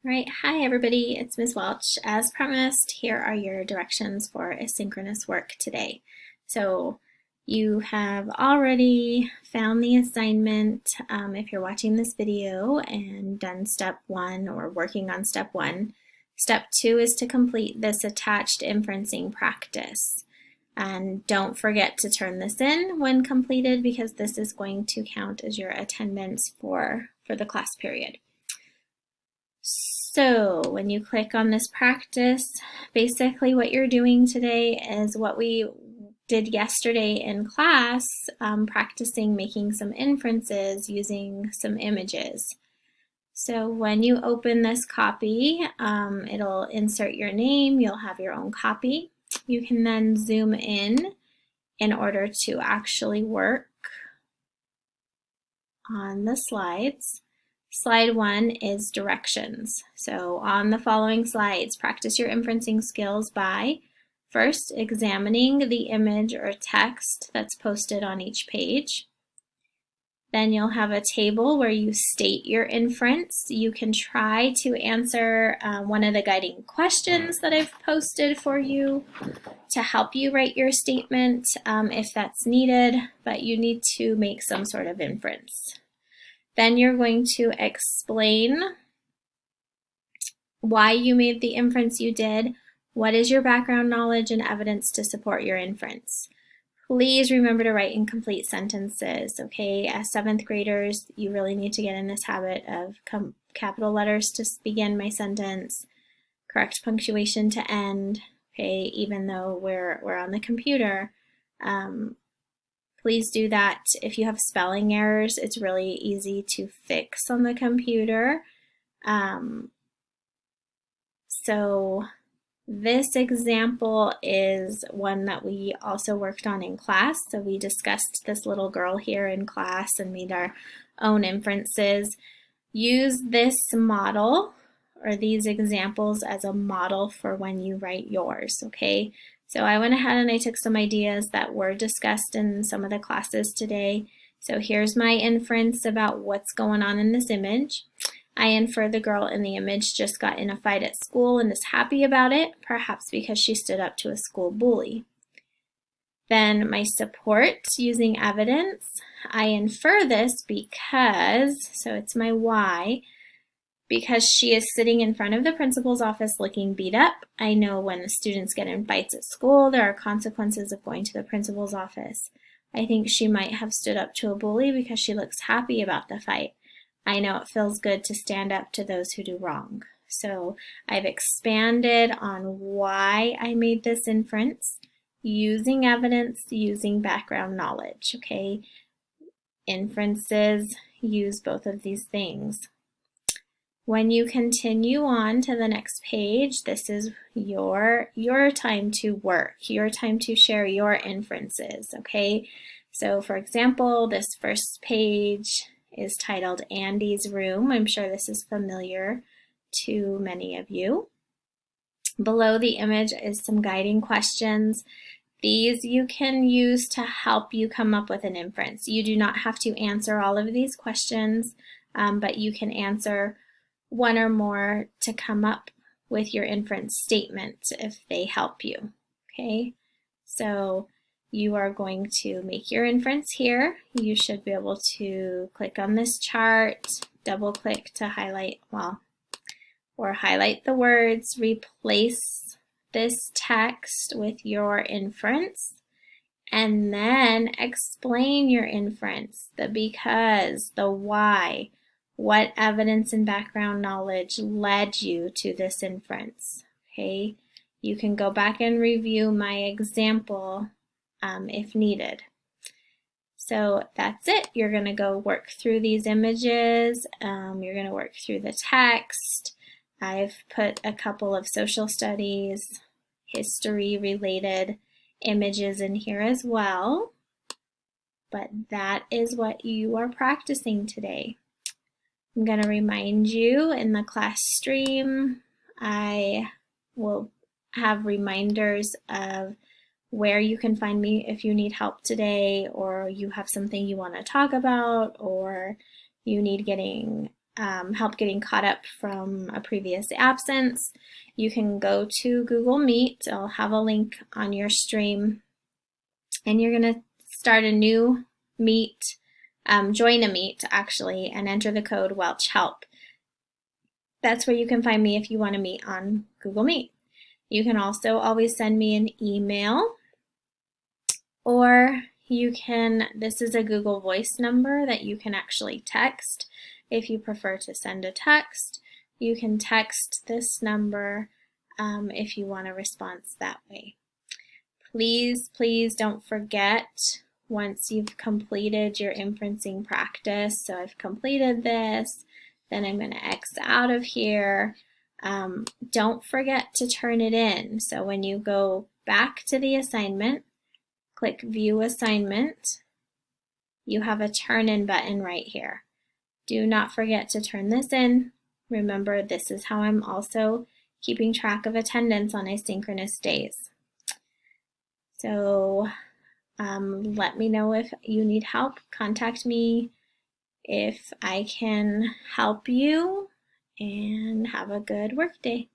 All right, hi everybody, it's Ms. Welch. As promised, here are your directions for asynchronous work today. So you have already found the assignment if you're watching this video and done step one or working on step one. Step two is to complete this attached inferencing practice. And don't forget to turn this in when completed because this is going to count as your attendance for the class period. So when you click on this practice, basically what you're doing today is what we did yesterday in class, practicing making some inferences using some images. So when you open this copy, it'll insert your name, you'll have your own copy. You can then zoom in order to actually work on the slides. Slide one is directions. So on the following slides, practice your inferencing skills by first examining the image or text that's posted on each page. Then you'll have a table where you state your inference. You can try to answer one of the guiding questions that I've posted for you to help you write your statement if that's needed, but you need to make some sort of inference. Then you're going to explain why you made the inference you did, what is your background knowledge and evidence to support your inference. Please remember to write incomplete sentences, okay? As 7th graders, you really need to get in this habit of capital letters to begin my sentence, correct punctuation to end, okay, even though we're on the computer. Please do that. If you have spelling errors, it's really easy to fix on the computer. So this example is one that we also worked on in class. So we discussed this little girl here in class and made our own inferences. Use this model or these examples as a model for when you write yours, okay? So I went ahead and I took some ideas that were discussed in some of the classes today. So here's my inference about what's going on in this image. I infer the girl in the image just got in a fight at school and is happy about it, perhaps because she stood up to a school bully. Then my support using evidence. I infer this because, so it's my why, because she is sitting in front of the principal's office looking beat up. I know when the students get in fights at school, there are consequences of going to the principal's office. I think she might have stood up to a bully because she looks happy about the fight. I know it feels good to stand up to those who do wrong. So I've expanded on why I made this inference using evidence, using background knowledge, okay? Inferences use both of these things. When you continue on to the next page, this is your time to work, your time to share your inferences, okay? So for example, this first page is titled Andy's Room. I'm sure this is familiar to many of you. Below the image is some guiding questions. These you can use to help you come up with an inference. You do not have to answer all of these questions, but you can answer one or more to come up with your inference statement if they help you, okay? So you are going to make your inference here. You should be able to click on this chart, double click to highlight, or highlight the words, replace this text with your inference, and then explain your inference, the because, the why, what evidence and background knowledge led you to this inference, okay? You can go back and review my example if needed. So that's it. You're going to go work through these images. You're going to work through the text. I've put a couple of social studies, history related images in here as well. But that is what you are practicing today. I'm going to remind you in the class stream, I will have reminders of where you can find me if you need help today, or you have something you want to talk about, or you need getting help getting caught up from a previous absence, you can go to Google Meet. I'll have a link on your stream, and you're going to start a new Meet, join a Meet actually, and enter the code Welch Help. That's where you can find me if you want to meet on Google Meet. You can also always send me an email, or you can, this is a Google Voice number that you can actually text. If you prefer to send a text, you can text this number if you want a response that way. Please, please don't forget, once you've completed your inferencing practice, so I've completed this, then I'm going to X out of here. Don't forget to turn it in. So when you go back to the assignment, click View Assignment, you have a Turn In button right here. Do not forget to turn this in. Remember, this is how I'm also keeping track of attendance on asynchronous days. So let me know if you need help. Contact me if I can help you, and have a good work day.